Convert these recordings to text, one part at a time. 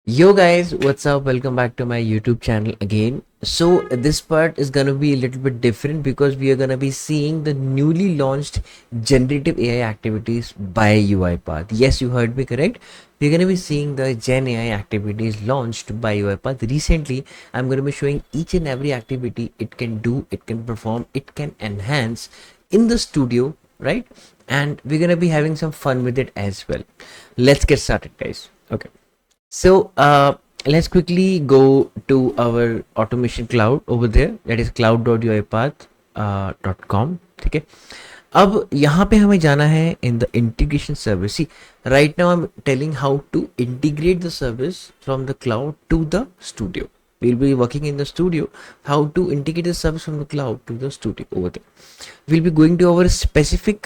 Yo guys, what's up? Welcome back to my YouTube channel again. So this part is gonna be a little bit different because we are gonna be seeing the newly launched generative AI activities by UiPath. Yes, you heard me correct. We're gonna be seeing the Gen AI activities launched by UiPath. Recently, I'm gonna be showing each and every activity it can do, it can perform, it can enhance in the studio, right? And we're gonna be having some fun with it as well. Let's get started, guys. Okay. So let's quickly go to our automation cloud over there, that is cloud.uipath.com. ठीक है, अब यहाँ पे हमें जाना है in the integration service. See right now I am telling how to integrate the service from the cloud to the studio. We'll be working in the studio. How to integrate the service from the cloud to the studio over there. We'll be going to our specific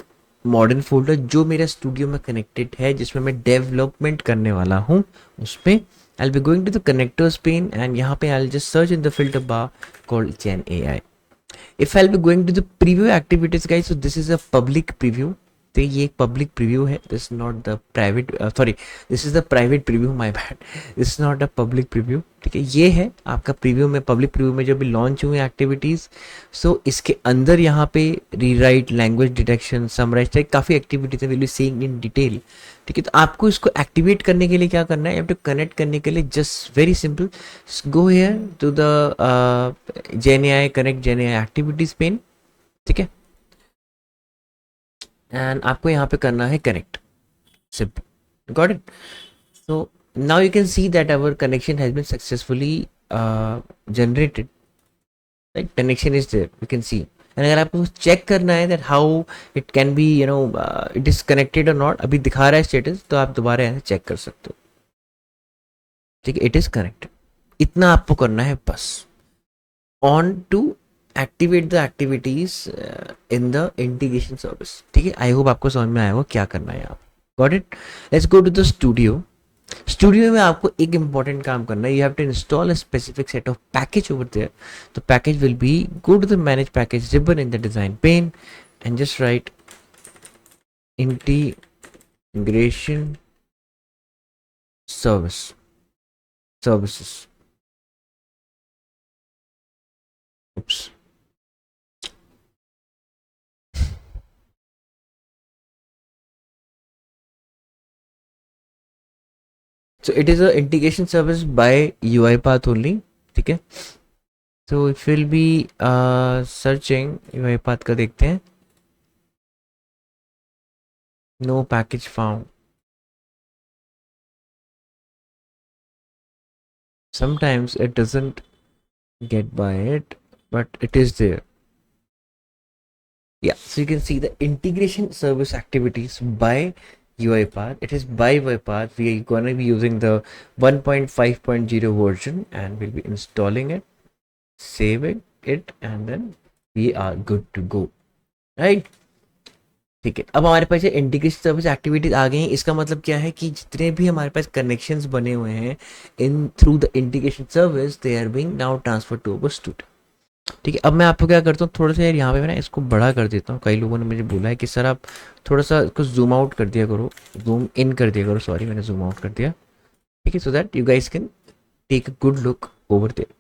modern folder जो मेरा studio में connected है, जिसमें मैं development करने वाला हूँ. उस पर I will be going to the connectors pane and यहाँ पे I will just search in the filter bar called gen AI. If I'll be going to the preview activities, guys, so this is a public preview. तो ये एक public preview है. This not the private, sorry, this is the private preview, my bad. This is not a public preview. ठीक है, ये है आपका preview में, पब्लिक प्रीव्यू में जो भी लॉन्च हुए एक्टिविटीज़. सो इसके अंदर यहाँ पे rewrite, language detection, summarize type काफ़ी activities will be seeing in detail. ठीक है, तो आपको इसको एक्टिवेट करने के लिए क्या करना है, टू कनेक्ट करने के लिए just very simple, go here to the gen AI connect gen AI activities pane. ठीक है, एंड आपको यहाँ पे करना है connect. Simple, got it. So now you can see that our connection has been successfully generated. Right, connection is there, you can see. And अगर आपको check करना है that how it can be it is connected और not, अभी दिखा रहा है status, तो आप दोबारा ऐसे चेक कर सकते हो. ठीक है, इट इज कनेक्टेड. इतना आपको करना है बस. On to activate the activities in the integration service. ठीक है, आई होप आपको समझ में आया होगा क्या करना है. आप got it. Let's go to the studio. Studio में आपको एक इंपॉर्टेंट काम करना है. You have to install a specific set of package over there. The package will be, go to the manage package ribbon in the design pane and just write integration services. Oops. So it is a integration service by UiPath only. ठीक है, so if we'll be searching UiPath का देखते हैं. No package found. Sometimes it doesn't get by it, but it is there. Yeah, so you can see the integration service activities by UiPath. It is by UiPath. We are going to be using the 1.5.0 version and we'll be installing it, saving it, and then we are good to go. Right? ठीक है, अब हमारे पास ये integration service activities आ गई हैं. इसका मतलब क्या है कि जितने भी हमारे पास कनेक्शंस बने हुए हैं in through the integration service, they are being now transfer to our studio. ठीक है, अब मैं आपको क्या करता हूँ, थोड़ा सा यार यहाँ पे मैं इसको बड़ा कर देता हूँ. कई लोगों ने मुझे बोला है कि सर आप थोड़ा सा इसको जूम आउट कर दिया करो, जूम इन कर दिया करो. सॉरी, मैंने जूम आउट कर दिया. ठीक है, so that you guys can take a good look over there.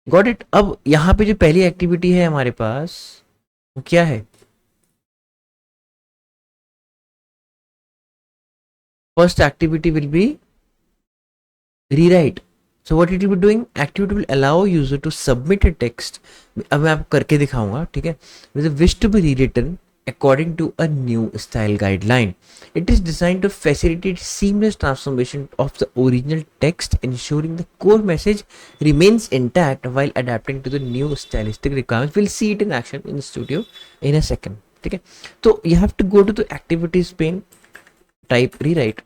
Got it. अब यहाँ पे जो पहली एक्टिविटी है हमारे पास, वो क्या है? First activity will be rewrite. So what it will be doing? Activity will allow user to submit a text. अब मैं आपको करके दिखाऊंगा. ठीक है, with a wish to be rewritten according to a new style guideline. It is designed to facilitate seamless transformation of the original text, ensuring the core message remains intact while adapting to the new stylistic requirements. We'll see it in action in the studio in a second. ठीक है, तो you have to go to the activities pane, type rewrite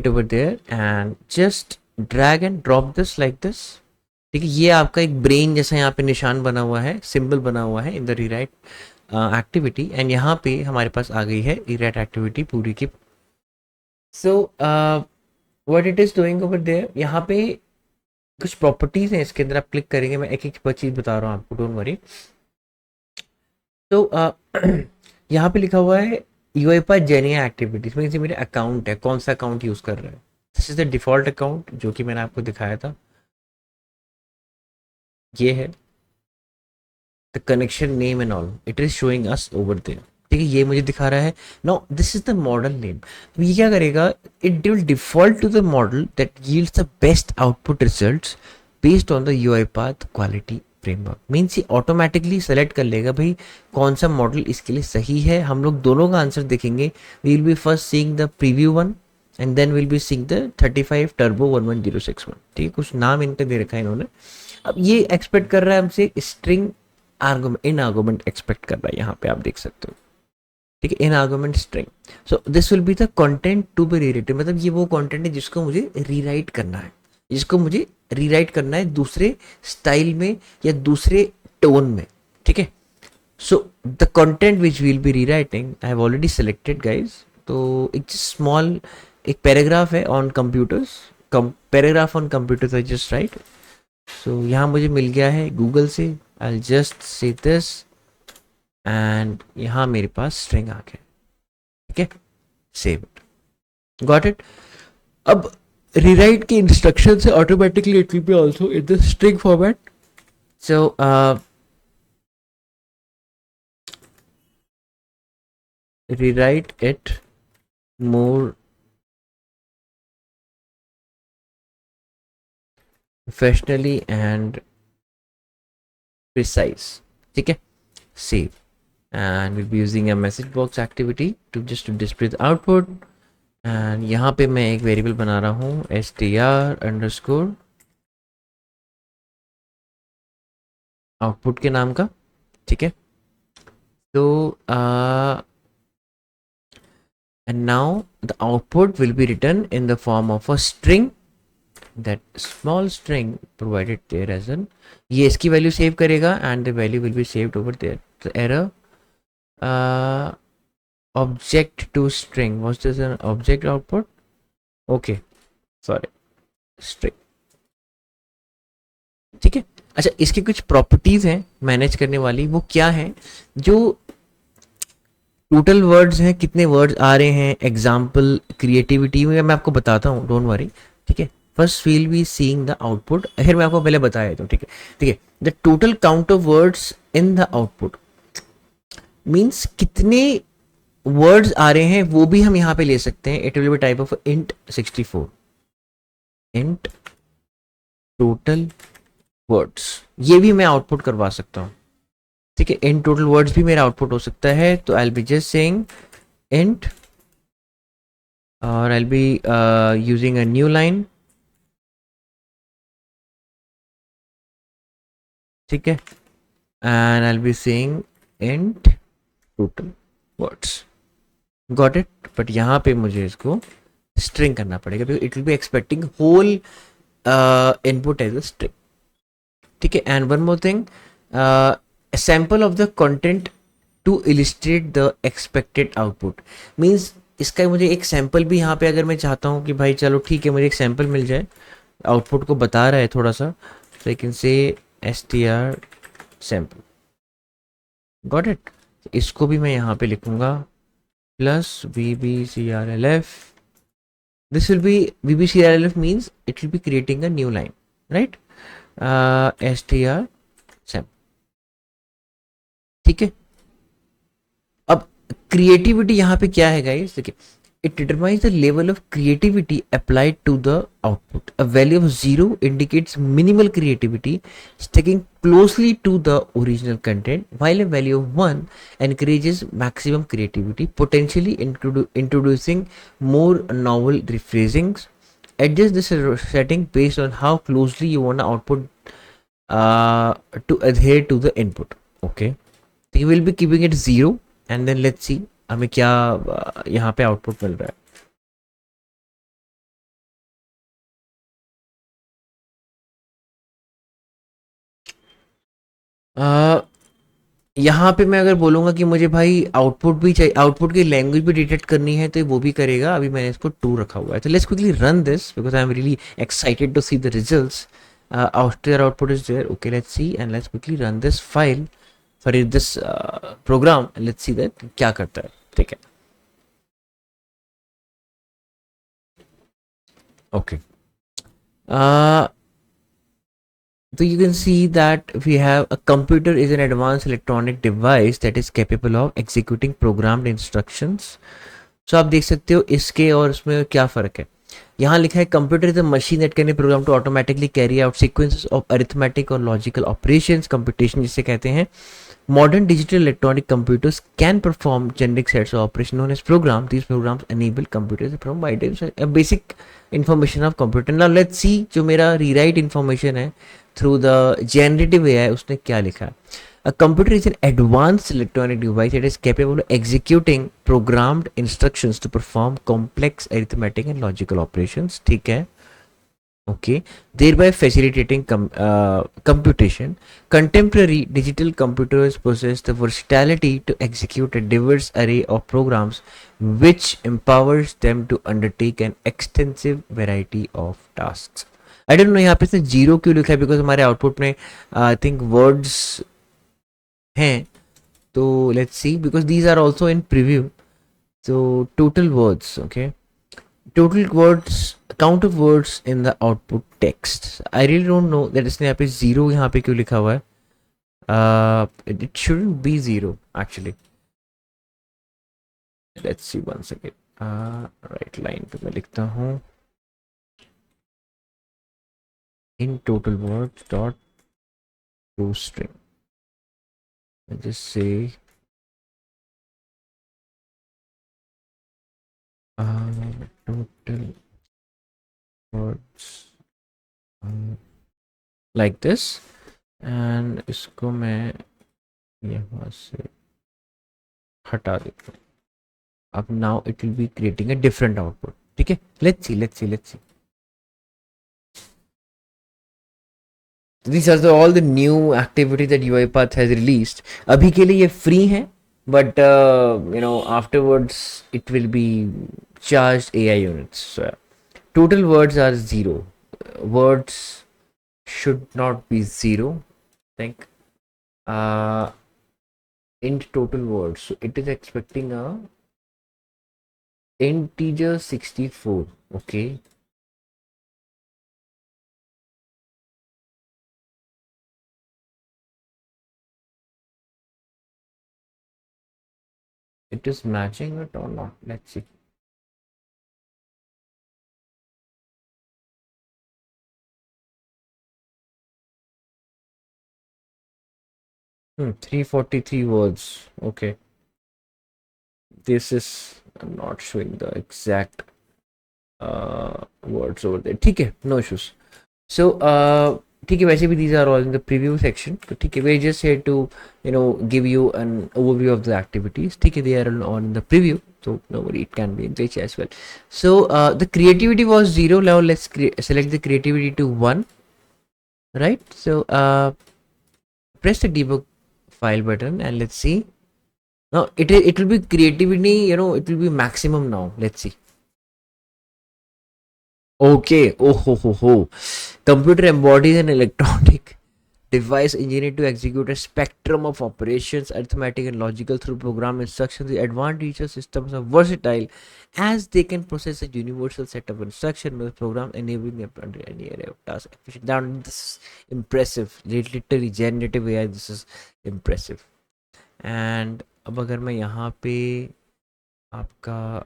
over there and just drag and drop this like this. ठीक है, ये आपका एक brain जैसा यहाँ पे निशान बना हुआ है, सिंबल बना हुआ है in the rewrite activity. And यहाँ पे हमारे पास आ गई है रीराइट एक्टिविटी पूरी की. So what it is doing over there, यहाँ पे कुछ प्रॉपर्टीज हैं इसके अंदर. आप क्लिक करेंगे, मैं एक एक चीज बता रहा हूँ आपको, डोंट वरी. तो यहाँ पे लिखा हुआ है UiPath Genia एक्टिविटीज मीन्स ये मेरे अकाउंट है, कौन सा अकाउंट यूज कर रहा है. This is the default account जो कि मैंने आपको दिखाया था. ये है the connection name and all, it is showing us over there. ठीक है, ये मुझे दिखा रहा है. No, this is the model name. अब ये क्या करेगा, it will default to the model that yields the best output results based on the UiPath quality framework. Means ये ऑटोमेटिकली सेलेक्ट कर लेगा भाई कौन सा मॉडल इसके लिए सही है. हम लोग दोनों का आंसर देखेंगे. We will be first seeing the preview one and then will be seeing the 35 turbo 11061. ठीक है, कुछ नाम इनका दे रखा है इन्होंने. अब ये एक्सपेक्ट कर रहा है हमसे स्ट्रिंग आर्गुमेंट, इन आर्गुमेंट एक्सपेक्ट कर रहा है. यहाँ पे आप देख सकते हो. ठीक है, in argument string. So this will be the content to be rewrited. मतलब ये वो कंटेंट है जिसको मुझे रीराइट करना है, जिसको मुझे रीराइट करना है दूसरे स्टाइल में या दूसरे टोन में. ठीक है, so the content which will be rewriting I have already selected guys. तो एक स्मॉल एक पैराग्राफ है on computers, paragraph on computers I just write. So यहाँ मुझे मिल गया है गूगल से. I just say this and यहाँ मेरे पास स्ट्रिंग आ गया. ठीक है, सेव इट, गॉट इट. अब रीराइट के इंस्ट्रक्शन से automatically it will be also in the string format. So rewrite it more professionally and precise. ठीक है, save and we'll be using a message box activity to just to display the output. and यहाँ पे मैं एक variable बना रहा हूँ str_output के नाम का. ठीक है, तो and now the output will be written in the form of a string. that small string provided there as an, ये इसकी वैल्यू सेव करेगा and the value will be saved over there. the error object to string, was this an object output? okay, sorry, string. ठीक है, अच्छा इसकी कुछ properties हैं manage करने वाली. वो क्या है, जो टोटल वर्ड्स हैं, कितने वर्ड्स आ रहे हैं, एग्जाम्पल, क्रिएटिविटी, मैं आपको बताता हूँ, डोंट वरी. ठीक है, first we'll be seeing the output. फिर मैं आपको पहले बताया था. ठीक है, ठीक है, the total count of words in the output means कितने वर्ड्स आ रहे हैं वो भी हम यहाँ पे ले सकते हैं. It will B type of int 64, int total words. ये भी मैं आउटपुट करवा सकता हूँ. ठीक है, इन टोटल वर्ड्स भी मेरा आउटपुट हो सकता है. तो I will be just saying int और I will be using a new line. ठीक है, and I will be saying int total words. Got it. But यहाँ पे मुझे इसको स्ट्रिंग करना पड़ेगा because it will be expecting whole input as a string. ठीक है, and one more thing, sample of the content to illustrate the expected output. Means इसका मुझे एक सैम्पल भी यहाँ पे, अगर मैं चाहता हूँ कि भाई चलो ठीक है मुझे एक सैम्पल मिल जाए, आउटपुट को बता रहा है थोड़ा सा, तो I can say str sample. Got it. इसको भी मैं यहाँ पे लिखूंगा plus VBCRLF. This will B VBCRLF means it will be creating a new line, right. str sample. ठीक है, अब क्रिएटिविटी यहाँ पे क्या है गाइस, देखिए, it determines the level of creativity applied to the output. A value of 0 indicates minimal creativity sticking closely to the original content, while a value of 1 encourages maximum creativity, potentially introducing more novel rephrasings. Adjust this setting based on how closely you want the output to adhere to the input. Okay, so you will be keeping it 0 and then let's see हमें क्या यहाँ पे output मिल रहा है. यहाँ पे मैं अगर बोलूँगा कि मुझे भाई आउटपुट भी चाहिए, आउटपुट की लैंग्वेज भी डिटेक्ट करनी है, तो वो भी करेगा. अभी मैंने इसको 2 रखा हुआ है. तो let's quickly run this because I am really excited to see the results. After output is there. Okay, let's see and let's quickly run this file for this program. Let's see that क्या करता है. ठीक है, Okay. Uh, so you can see that we have a computer is an advanced electronic device that is capable of executing programmed instructions. So आप देख सकते हो इसके और उसमें क्या फ़र्क है. यहाँ लिखा है computer is a machine that can be program to automatically carry out sequences of arithmetic और लॉजिकल ऑपरेशंस. कंप्यूटेशन जिसे कहते हैं. Modern digital electronic computers can perform generic sets of operation known as program. These programs enable computers to perform wide a basic information of computer. Now let's see जो मेरा rewrite information है through the generative AI उसने क्या लिखा है. A computer is an advanced electronic device that is capable of executing programmed instructions to perform complex arithmetic and logical operations. ठीक है. Okay, thereby facilitating computation. Contemporary digital computers possess the versatility to execute a diverse array of programs, which empowers them to undertake an extensive variety of tasks. I don't know यहाँ पे इसने zero क्यों लिखा है, because हमारे output में I think words हैं. तो let's see, because these are also in preview. तो total words, okay, total words, count of words in the output text. I really don't know that इसने यहाँ पे zero यहाँ पे क्यों लिखा हुआ है. It shouldn't be zero actually. Let's see once again. Right line पे मैं लिखता हूँ in total words dot toString. I just say total words like this, and इसको मैं यहाँ से हटा देता हूँ. अब now it will be creating a different output. ठीक है, let's see. These are all the new activity that UiPath has released. अभी के लिए ये free है, but afterwards it will be charged AI units. So, total words are zero. Words should not be zero. I think int total words. So it is expecting a integer 64. Okay. It is matching it or not. Let's see. 343 words. Okay. This is not showing the exact words over there. ठीक है, no issues. So ठीक है, वैसे भी these are all in the preview section. तो ठीक है, we're just here to give you an overview of the activities. ठीक है, they are all in the preview, so no worry, it can be in glitch as well. So the creativity was 0. Now let's select the creativity to 1. Right. So press the debug file button and let's see. Now it will be creativity. It will be maximum now. Let's see. Okay. Oh ho. Computer embodies an electronic device engineered to execute a spectrum of operations, arithmetic and logical through program instructions. The advanced teacher systems are versatile as they can process a universal set of instructions with program enabling them to run any array of tasks efficiently. Now this is impressive. Literally generative AI. This is impressive. And अब अगर मैं यहाँ पे आपका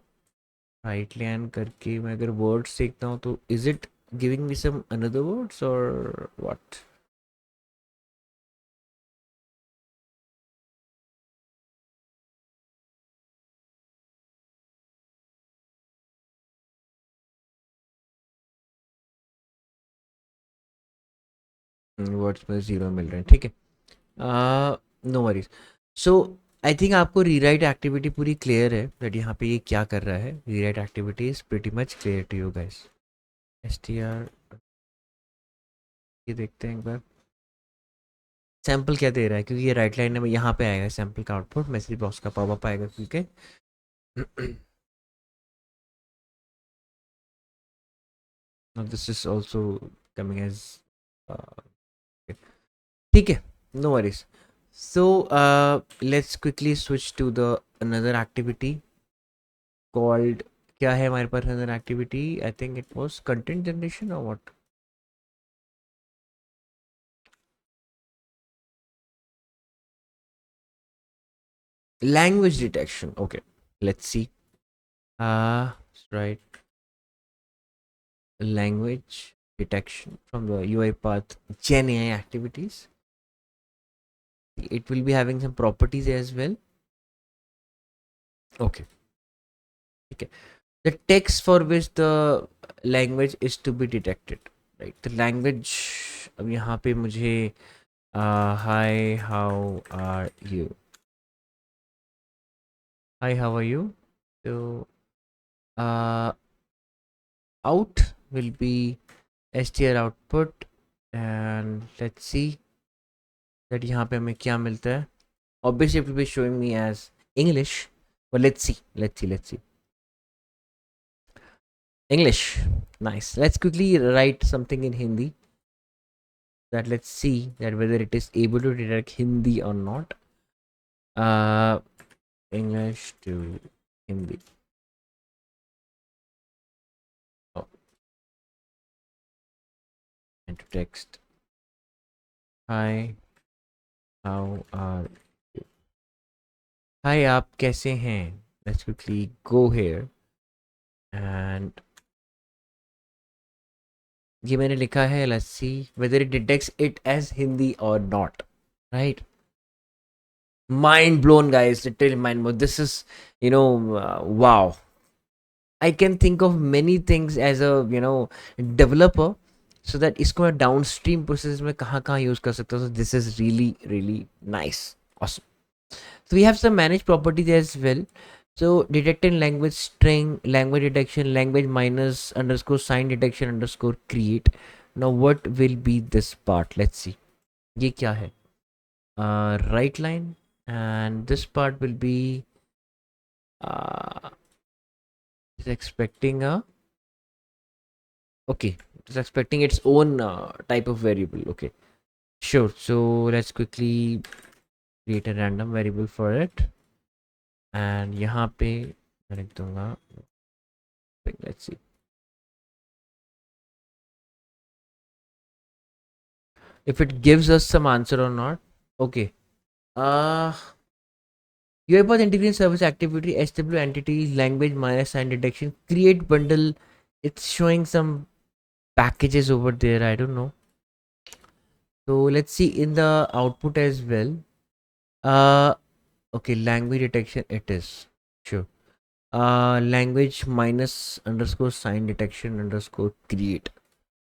right line करके मैं अगर words देखता हूँ तो is it giving me some another words और व्हाट. वर्ड्स में जीरो मिल रहे हैं. ठीक है, no worries. So I think आपको रीराइट एक्टिविटी पूरी क्लियर है दैट यहाँ पे ये क्या कर रहा है. Rewrite activity is pretty much clear to you guys. str ये देखते हैं एक बार सैम्पल क्या दे रहा है, क्योंकि ये राइट लाइन में यहाँ पे आएगा सैम्पल का आउटपुट, मैसेज बॉक्स का पॉपअप आएगा क्योंकि this is also coming edge. ठीक है, no worries. So let's quickly switch to the another activity called क्या है हमारे पास an activity? I think it was content generation और what? Language detection. Okay, let's see. Right. Language detection from the UiPath Gen AI activities. It will be having some properties as well. Okay. Okay. The text for which the language is to be detected. Right. The language. अब यहाँ पे मुझे hi, how are you? Hi, how are you? So uh, out will be str output, and let's see that यहाँ पे हमें क्या मिलता है. Obviously it will be showing me as English, but let's see English. Nice. Let's quickly write something in Hindi, that let's see that whether it is able to detect Hindi or not. uh English to Hindi. Oh, and to text. Hi, how are you? Hi, आप कैसे हैं? Let's quickly go here, and ये मैंने लिखा है. Let's see whether it detects it as Hindi or not. Right. Mind blown, guys. Literally mind blown. This is, wow. I can think of many things as a, developer, so that इसको मैं downstream process में कहाँ कहाँ use कर सकता हूँ. So this is really really nice. Awesome. So we have some managed properties as well. So detecting language string, language detection, language minus underscore sign detection underscore create. Now what will be this part? Let's see. ये क्या है? Right line, and this part will be is expecting a, okay, it's expecting its own type of variable. Okay, sure. So let's quickly create a random variable for it, and यहाँ पे मैं लिख दूंगा. Let's see if it gives us some answer or not. Okay. uh UiPath integration service activity SW entity language minus sign detection create bundle. It's showing some packages over there. I don't know. So let's see in the output as well. Uh, okay, language detection it is. Sure. Language minus underscore sign detection underscore create.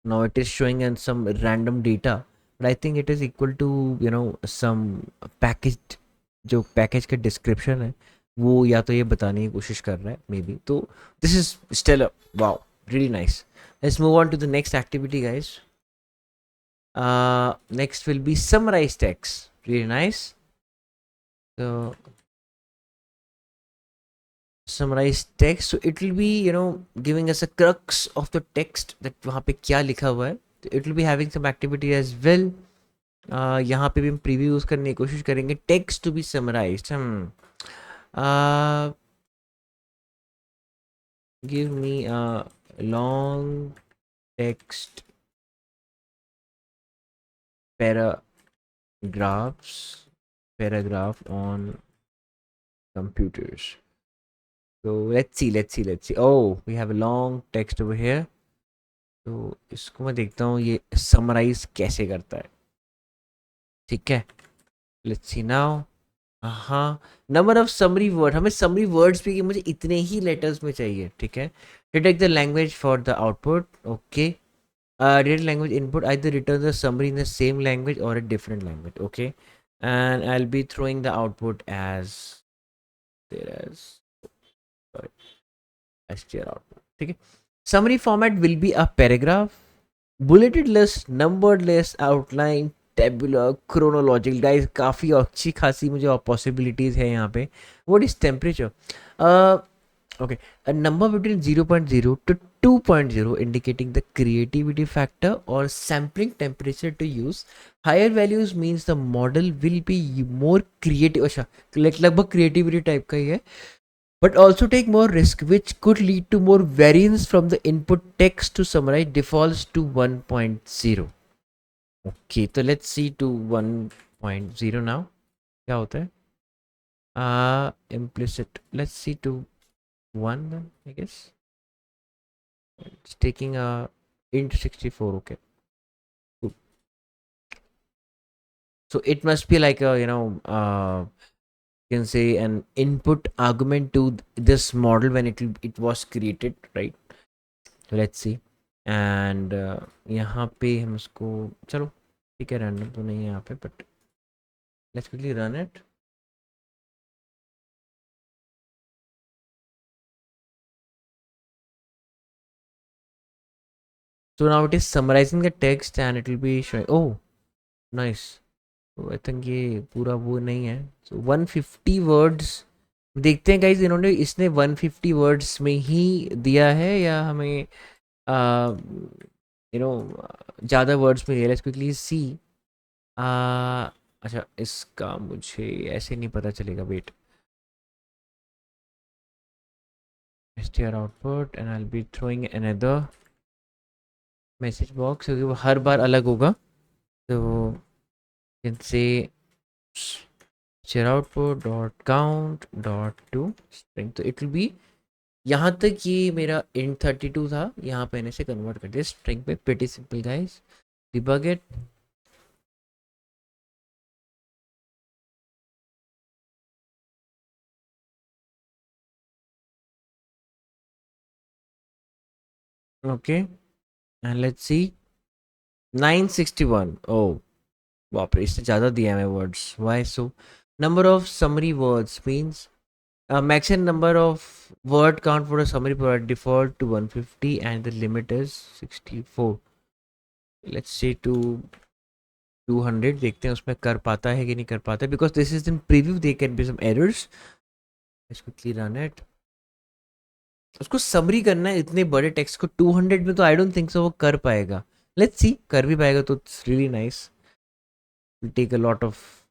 Now it is showing in some random data, but I think it is equal to some packaged, जो package का description है वो या तो ये बताने की कोशिश कर रहा है मे बी. तो this is still wow, really nice. Let's move on to the next activity guys. Next will be summarize text. Really nice. So summarize text. So it will be giving us a crux of the text that वहाँ पे क्या लिखा हुआ है. It will be having some activity as well. यहाँ पे भी हम प्रीव्यू यूज करने की कोशिश करेंगे. Text to be summarized. Give me a long text paragraph on computers. So let's see. Oh, we have a long text over here. तो इसको मैं देखता हूँ ये समराइज कैसे करता है. ठीक है, लेट्स सी नाउ. हाँ, नंबर ऑफ समरी वर्ड. हमें समरी वर्ड्स भी कि मुझे इतने ही लेटर्स में चाहिए. ठीक है. Detect the language for the output. Okay. Data language input either return the summary in the same language or a different language. Okay, and I'll be throwing the output as there as, sorry, str output. Okay, summary format will be a paragraph, bulleted list, numbered list, outline, tabular, chronological. Guys, काफ़ी अच्छी खासी मुझे possibilities है यहाँ पे. What is temperature? Okay, a number between 0.0 to 2.0 indicating the creativity factor or sampling temperature to use. Higher values means the model will be more creative. अच्छा, लगभग creativity type का ही है. but also take more risk, which could lead to more variance from the input text to summarize defaults to 1.0. Okay, so let's see to 1.0 now. क्या होता है? Implicit. Let's see to 1 then, I guess. It's taking a int 64. Okay. Cool. So it must be like a, you can say an input argument to this model when it was created, right? So let's see. And यहाँ पे हम इसको, चलो ठीक है, random तो नहीं है यहाँ पे, but let's quickly run it. So now it is summarizing the text and it will be showing. Oh, nice. So I think ये पूरा वो नहीं है. So 150 words. देखते हैं गाइज, इन्होंने इसने 150 वर्ड्स में ही दिया है या हमें यू नो ज़्यादा वर्ड्स में दिया. Let's quickly see. अच्छा, इसका मुझे ऐसे नहीं पता चलेगा. Wait. str output and I'll be throwing another message box क्योंकि वो हर बार अलग होगा. तो you can say str output dot count dot to string. तो it will be यहाँ तक ये मेरा int 32 था, यहाँ पे इसे कन्वर्ट कर दिया स्ट्रिंग पे. pretty simple guys. debug it. okay, and let's see. 961. oh बाप रे, इससे ज़्यादा दिया है words. why so? number of summary words means maximum number of word count for a summary provided default to 150 and the limit is 64. let's say to 200. देखते हैं उसमें कर पाता है कि नहीं कर पाता है, because this is in preview, they can be some errors. Let's quickly run it. उसको समरी करना है इतने बड़े टेक्स्ट को 200 में, तो आई डोंट थिंक सो वो कर पाएगा. लेट्स सी, कर भी पाएगा तो it's really nice. Will take a lot of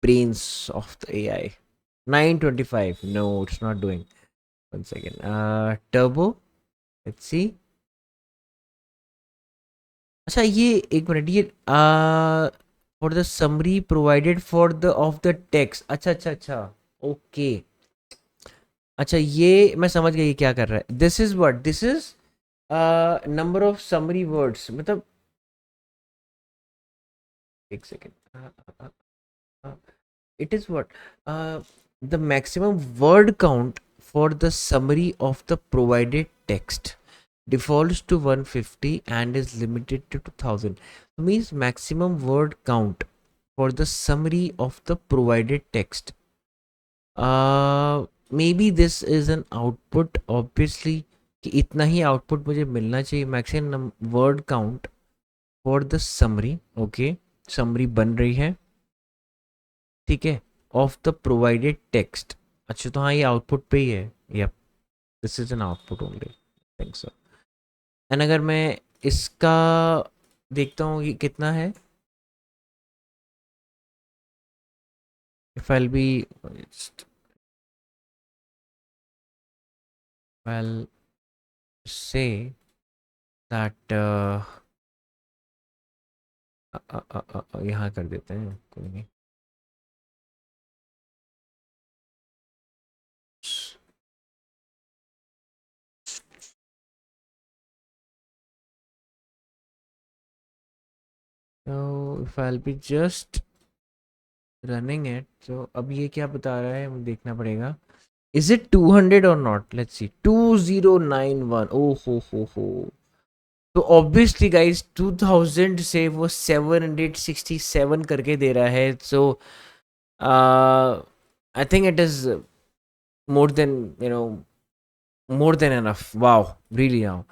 brains of the AI. 925. No, it's not doing. One second. Turbo. Let's see. अच्छा, ये एक मिनट, ये for the summary provided for the of the text. अच्छा अच्छा अच्छा. Okay. अच्छा, ये मैं समझ गया ये क्या कर रहा है. This is what this is number of summary words, मतलब एक second. it is what the maximum word count for the summary of the provided text defaults to 150 and is limited to 2000. Means maximum word count for the summary of the provided text. Maybe this is an output, obviously, कि इतना ही output मुझे मिलना चाहिए. Maximum word count for the summary. Okay, summary बन रही है, ठीक है, ऑफ द प्रोवाइडेड टेक्स्ट. अच्छा, तो हाँ, ये आउटपुट पे ही है. Yup, this is an output only. Think so. And अगर मैं इसका देखता हूँ कि कितना है, if I be well say that यहाँ कर देते हैं, कोई नहीं. तो if I be just running it, तो अब ये क्या बता रहा है, मुझे देखना पड़ेगा. इज इट 200 और नॉट? Let's see. 2091. ओ हो. तो ऑब्वियसली गाइज 2000 से वो 767 करके दे रहा है. So I think it is more than more than enough. Wow, really now.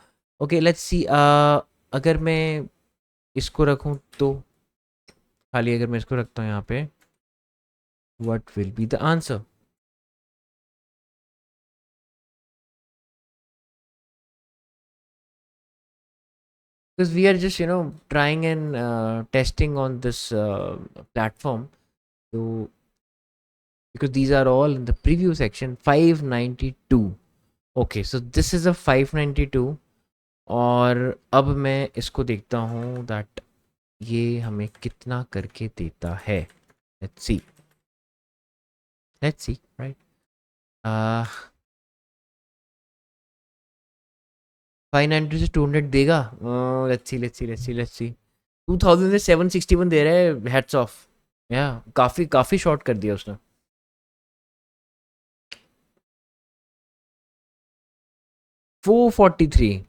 Okay, let's see. अगर मैं इसको रखूं तो, खाली अगर मैं इसको रखता हूँ यहाँ पे, what will be the answer? because we are just trying and testing on this platform. So because these are all in the preview section. 592. Okay, so this is a 592. और अब मैं इसको देखता हूँ दैट ये हमें कितना करके देता है. Let's see. Let's see. Right. 590 से 200 देगा. Let's see. Let's see. Let's see. Let's see. 2000 से 761 दे रहे हैं. Heads of. या काफ़ी काफ़ी शॉर्ट कर दिया उसने. 443.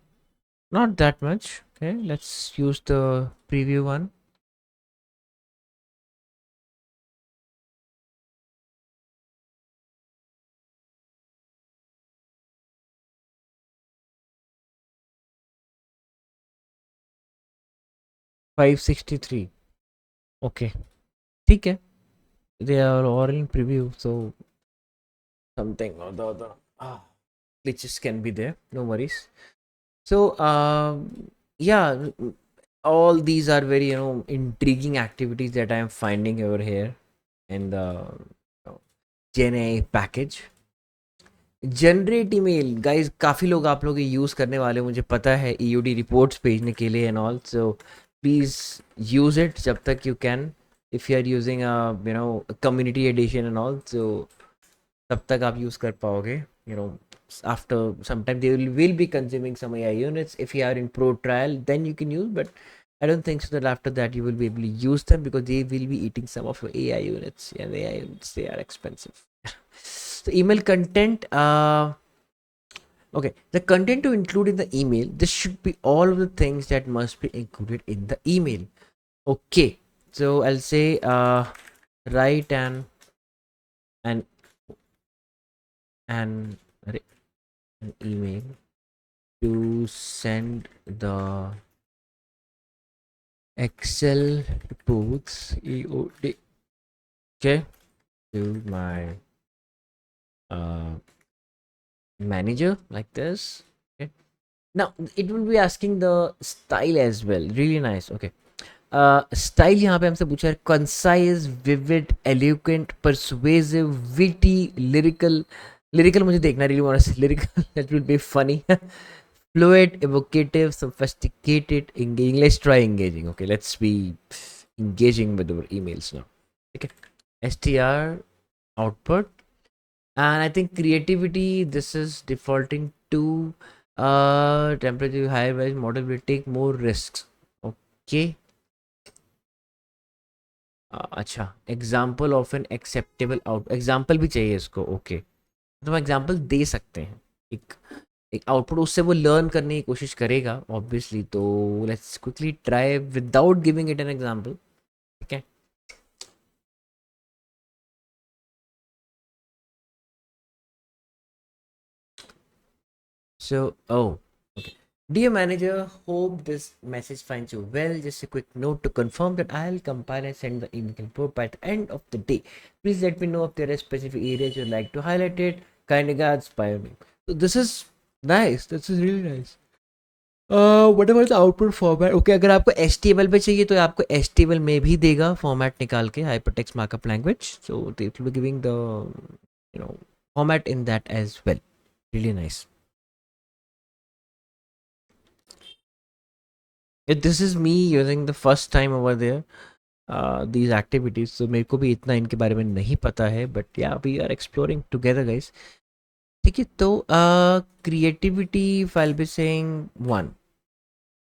Not that much. Okay, let's use the preview one. 563. Okay, ठीक है. They are all in preview, so something or the other glitches can be there. No worries. So yeah, all these are very intriguing activities that I am finding over here in the Gen AI package. Generate email guys, काफ़ी लोग आप लोग ये use करने वाले हो, मुझे पता है, ईओडी रिपोर्ट्स भेजने के लिए and all. So please use it जब तक you can. If you are using community edition and all, so तब तक आप यूज़ कर पाओगे. After some time they will be consuming some AI units. If you are in pro trial, then you can use, but I don't think so that after that you will be able to use them, because they will be eating some of your AI units, and AI units, they are expensive. So email content, okay, the content to include in the email, this should be all of the things that must be included in the email. Okay, so I'll say write an an an email to send the Excel reports EOD, okay, to my manager, like this. Okay, now it will be asking the style as well. Really nice. Okay, style यहाँ पे हमसे पूछा है concise, vivid, eloquent, persuasive, witty, lyrical. Lyrical मुझे देखना really want lyrical. That will be funny. Fluid, evocative, sophisticated, engaging. Let's try engaging. Okay, let's be engaging with our emails now. Okay, str output, and I think creativity, this is defaulting to temperature higher rise model will take more risks. Okay. अच्छा, example of an acceptable out, example भी चाहिए इसको. Okay, तो हम example दे सकते हैं. एक एक आउटपुट उससे वो लर्न करने की कोशिश करेगा ऑब्वियसली. तो let's quickly try without giving it an example. ठीक है. So, oh, okay. Dear manager, hope this message finds you well. Just a quick note to confirm that I'll compile and send the email report by the end of the day. Please let me know if there are specific areas you'd like to highlight it. Kind regards, Pioneer. So this is nice. This is really nice. What about the output format? Okay, अगर आपको HTML पे चाहिए तो आपको HTML में भी देगा format निकाल के, hypertext markup language. So they will be giving the format in that as well. Really nice. This is me using the first time over there these activities, so मेरे को भी इतना इनके बारे में नहीं पता है, but yeah, we are exploring together guys. ठीक है, तो creativity, if I'll be saying 1,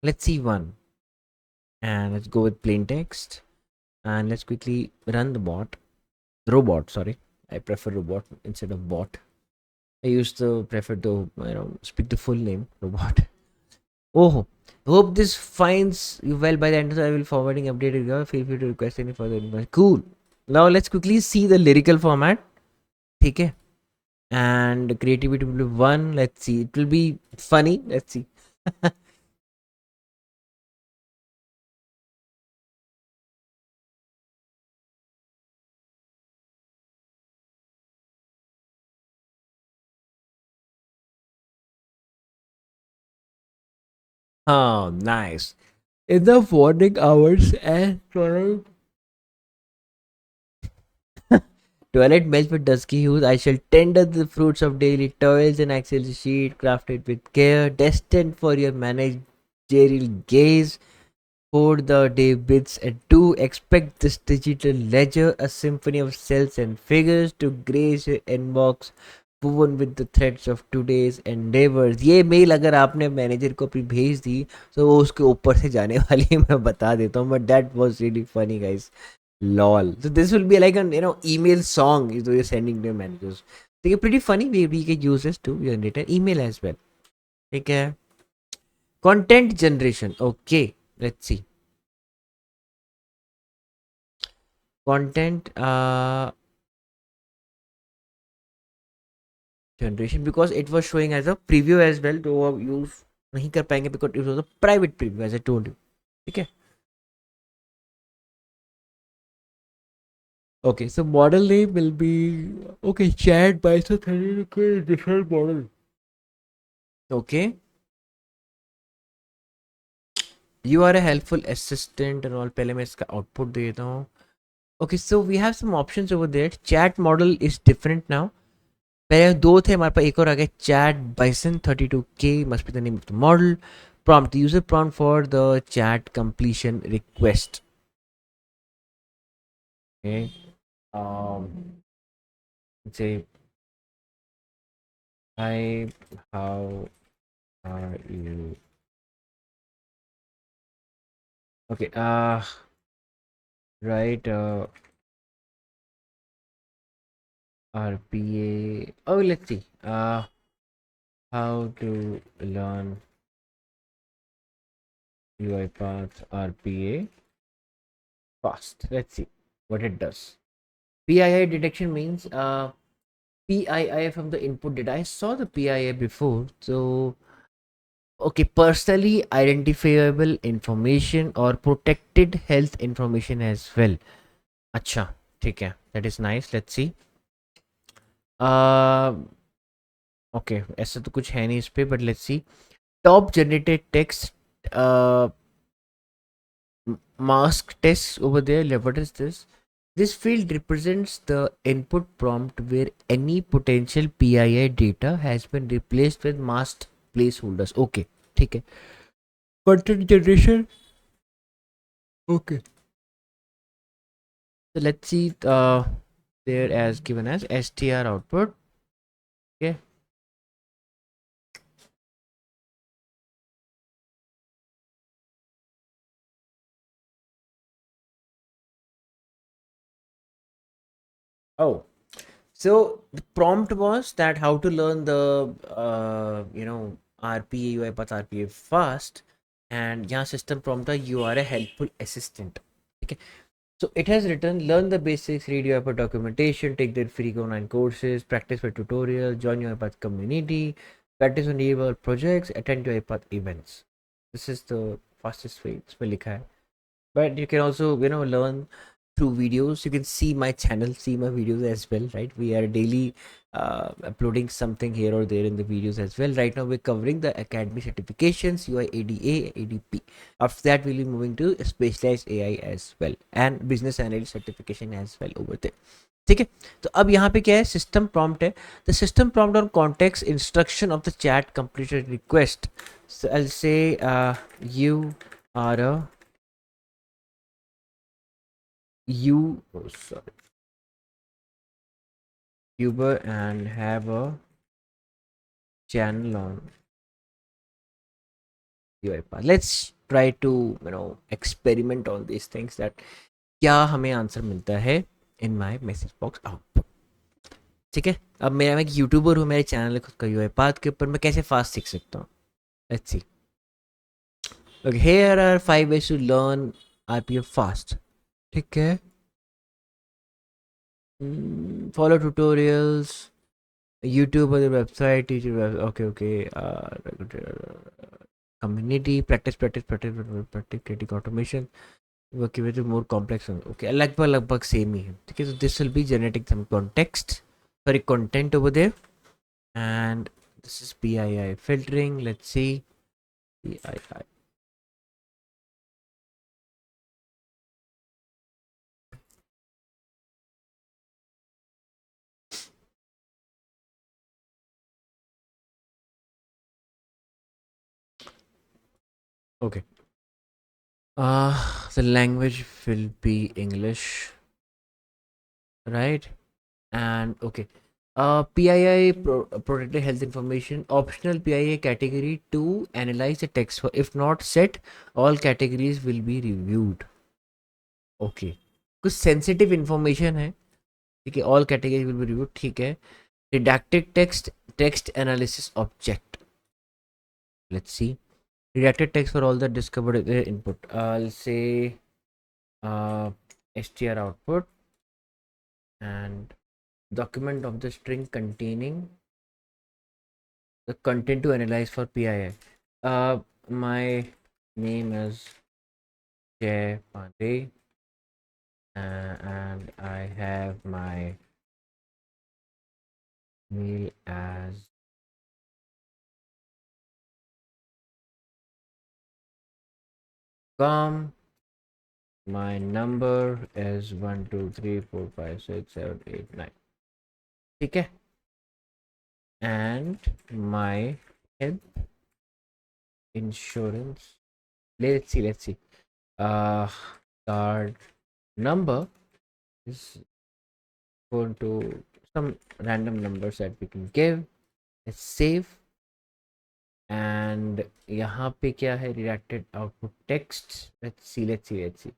let's see 1, and let's go with plain text, and let's quickly run the robot, sorry, I prefer robot instead of bot. I used to prefer to speak the full name robot. Oh, hope this finds you well. By the end of the I will forwarding updated. Feel free to request any further information. Cool. Now let's quickly see the lyrical format. Okay. And creativity will be 1. Let's see. It will be funny. Let's see. Oh, nice. In the morning hours and Twilight melts with dusky hues. I shall tender the fruits of daily toils and Excel sheet crafted with care, destined for your managerial gaze. For the day bids adieu. Expect this digital ledger, a symphony of cells and figures, to grace your inbox, woven with the threads of today's endeavors. ये mail अगर आपने manager को अपनी भेज दी तो वो उसके ऊपर से जाने वाली है, मैं बता देता हूँ. But that was really funny guys. Lol. So this will be like an email song is you're sending to your managers. So pretty funny. We can use this to generate an email as well. Okay. Content generation. Okay. Let's see. Content generation, because it was showing as a preview as well. तो वो use नहीं कर पाएंगे because it was a private preview as I told you. ठीक है. Okay, so model name will be okay. Chat by so different model. Okay. You are a helpful assistant and all. पहले मैं इसका output दे देता हूँ. Okay, so we have some options over there. Chat model is different now. पहले दो थे, हमारे पास एक और आ गया. Chat Bison 32K must be the name of the model. Prompt, the user prompt for the chat completion request. Okay. Say, hi, how are you? Okay. Right. RPA. Oh, let's see. How to learn UiPath RPA fast. Let's see what it does. PII detection means PII from the input data. I saw the PII before. So, okay, personally identifiable information or protected health information as well. अच्छा, ठीक है. That is nice. Let's see. Okay, ऐसा तो कुछ है नहीं इस पे, but let's see. Top generated text mask test over there. What is this? This field represents the input prompt where any potential PII data has been replaced with masked placeholders. Okay, ठीक है. Content generation. Okay. So let's see there as given as str output. Okay. Oh, so the prompt was that how to learn the RPA UiPath RPA fast, and yeah, system prompt you are a helpful assistant. Okay. So it has written, learn the basics, read UiPath documentation, take their free online courses, practice for tutorials, join UiPath community, practice on real projects, attend UiPath events. This is the fastest way. इसमें लिखा है. But you can also learn through videos. You can see my channel, see my videos as well, right? We are daily uploading something here or there in the videos as well. Right now we're covering the academy certifications, UI ADA, ADP. After that we'll be moving to specialized AI as well and business analyst certification as well over there. ठीक है. तो अब यहाँ पे क्या है, system prompt है. The system prompt on context instruction of the chat completed request. So I'll say you are a YouTuber and have a channel on UiPath. Let's try to experiment on these things that क्या हमें answer मिलता है in my message box output. ठीक है. अब मैं एक YouTuber हूँ, मेरे चैनल है खुद का UiPath के ऊपर, मैं कैसे फास्ट सीख सकता हूँ. Let's see. Okay, here are 5 ways to learn RPA fast. ठीक है. Follow tutorials, YouTube or the website, teacher website. Okay. Community, practice, creating automation, working with more complex. Okay, लगभग same ही है. ठीक है. So this will be generating some content over there, and this is PII filtering. Let's see. PII. Okay. The language will be English, right? And okay. PII protected health information optional PII category to analyze the text for if not set all categories will be reviewed. Okay. कुछ sensitive information है ठीक है all categories will be reviewed ठीक है redacted text analysis object. Let's see redacted text for all the discovered input. I'll say uh, str output and document of the string containing the content to analyze for PII. My name is Jay Pandey, and I have my mail as com. My number is 1 2 3 4 5 6 7 8 9. ठीक है and my health insurance. Let's see. Uh, card number is going to some random numbers that we can give. Let's save. And यहाँ पे क्या है redacted output text. Let's see.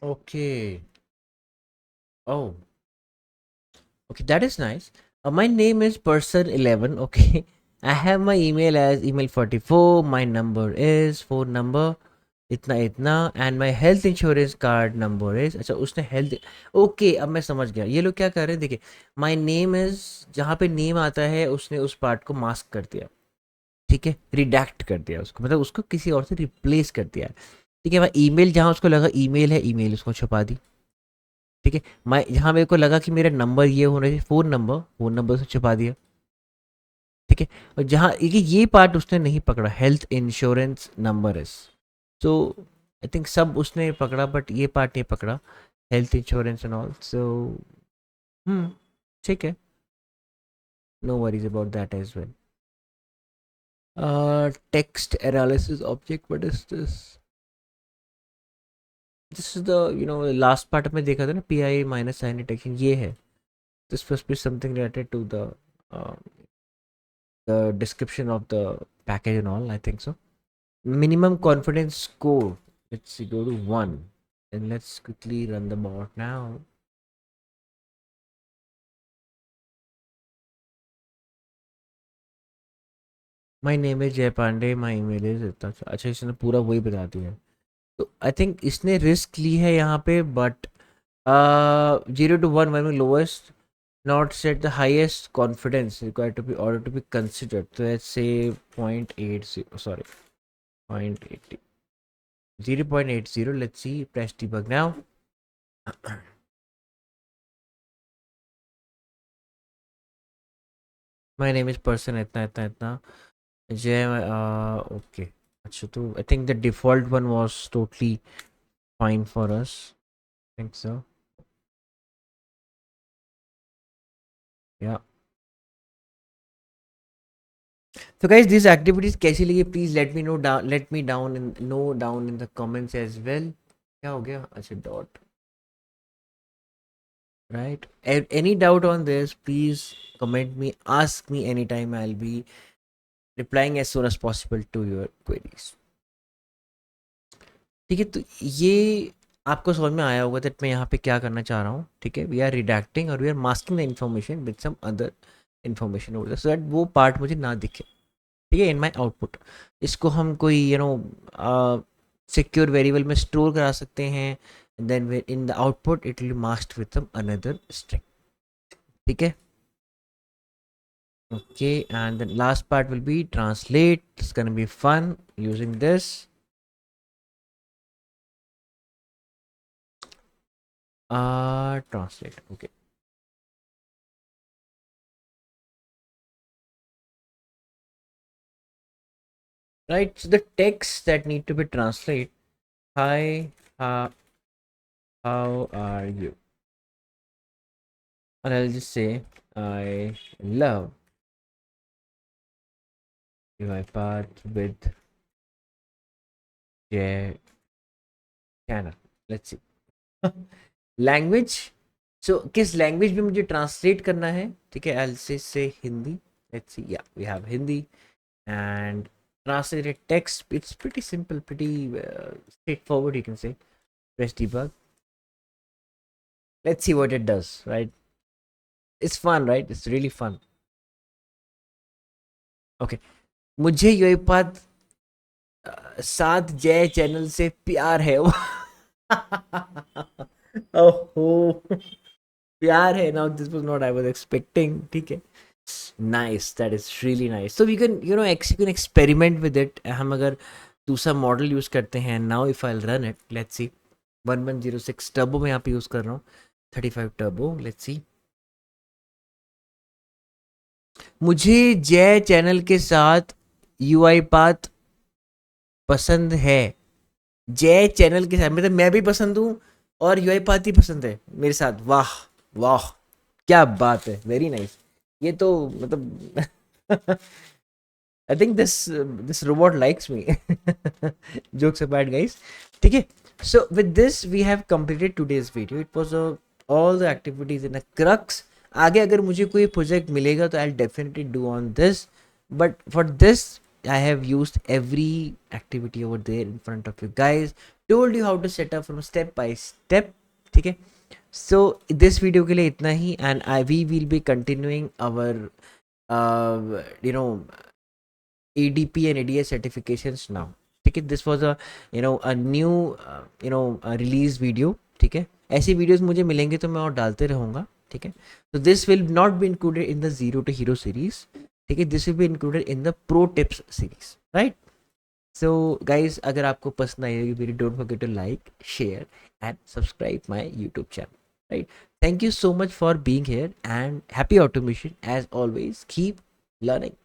Okay. Oh, okay, that is nice. My name is person11. Okay. I have my email as email44. My number is phone number इतना इतना and my health insurance card number is अच्छा उसने health okay अब मैं समझ गया ये लोग क्या कर रहे हैं देखिए माई नेम इज जहाँ पे नेम आता है उसने उस पार्ट को मास्क कर दिया ठीक है रिडैक्ट कर दिया उसको मतलब उसको किसी और से रिप्लेस कर दिया ठीक है मैं ईमेल जहाँ उसको लगा ईमेल है ईमेल उसको छुपा दी ठीक है मैं जहाँ मेरे को लगा कि मेरा नंबर ये होना चाहिए फ़ोन नंबर से छुपा दिया ठीक है और जहाँ ये पार्ट उसने नहीं पकड़ा health insurance number is so I think सब उसने पकड़ा बट ये पार्ट नहीं पकड़ा health insurance and all so hmm ठीक है no worries about that as well text analysis object what is this is the last part में देखा था ना पीआई माइनस साइन डिटेक्शन ये है this must be something related to the description of the package and all. I think so. Minimum confidence score. Let's see, go to 1. And let's quickly run the bot now. My name is Jay Pandey. My email is इतना अच्छा इसने पूरा वही बता दिया है तो I think इसने रिस्क ली है यहाँ पे बट 0 to 1 वन में lowest not set the highest confidence required to be order to be considered so let's say 0.80 sorry 0.80 0.80 let's see press debug now my name is person इतना जय okay अच्छा तो I think the default one was totally fine for us I think so yeah so guys these activities कैसी लगी please let me down in know down in the comments as well क्या हो गया अच्छा dot right any doubt on this please comment me ask me anytime I'll be replying as soon as possible to your queries ठीक है तो ये आपको समझ में आया होगा दैट मैं यहाँ पे क्या करना चाह रहा हूँ ठीक है वी आर रिडैक्टिंग और we are masking the information with some other information over so that वो पार्ट मुझे ना दिखे ठीक है इन माई आउटपुट इसको हम कोई सिक्योर वेरिएबल में स्टोर करा सकते हैं then in the output it will masked with some another string ठीक है okay and the last part will be translate it's gonna be fun using this translate okay right so the text that need to be translated Hi, how are you? And I'll just say, I love my part with J channel. Let's see. Language so किस language में मुझे translate करना है, ठीक है, आई से Hindi, let's see, या we have Hindi and translated text. It's pretty simple, pretty straightforward, you can say. Press debug. Let's see what it does, right? It's fun, right? It's really fun. Okay. मुझे UiPath 7 जय channel से प्यार है. ओहो, प्यार है. Now this was not I was expecting, ठीक है. Nice, that is really nice. So we can, you can experiment with it. हम अगर दूसरा मॉडल यूज़ करते हैं, now if I'll run it, let's see. 1106 turbo में यहाँ पे यूज़ कर रहा हूँ, 35 टर्बो. Let's see. मुझे जय चैनल के साथ यूआई पाथ पसंद है. जय चैनल के साथ मतलब मैं भी पसंद हूँ और यूआई पाथ ही पसंद है मेरे साथ. वाह वाह, क्या बात है, वेरी नाइस. ये तो मतलब I think this robot likes me. Jokes apart guys, ठीक है. So with this we have completed today's video. It was all the activities in a crux. आगे अगर मुझे कोई प्रोजेक्ट मिलेगा तो I definitely do on this, but for this I have used every activity over there in front of you guys, told you how to set up from step by step, ठीक है. So this video के लिए इतना ही, and we will be continuing our you know ADP and ADS certifications now, ठीक है. This was a new release video, ठीक है. ऐसी वीडियोस मुझे मिलेंगे तो मैं और डालते रहूँगा, ठीक है. तो this will not be included in the zero to hero series, ठीक है. This will be included in the pro tips series, right. So guys, अगर आपको पसंद आई होगी video, don't forget to like, share and subscribe my YouTube channel, right. Thank you so much for being here and happy automation as always. Keep learning.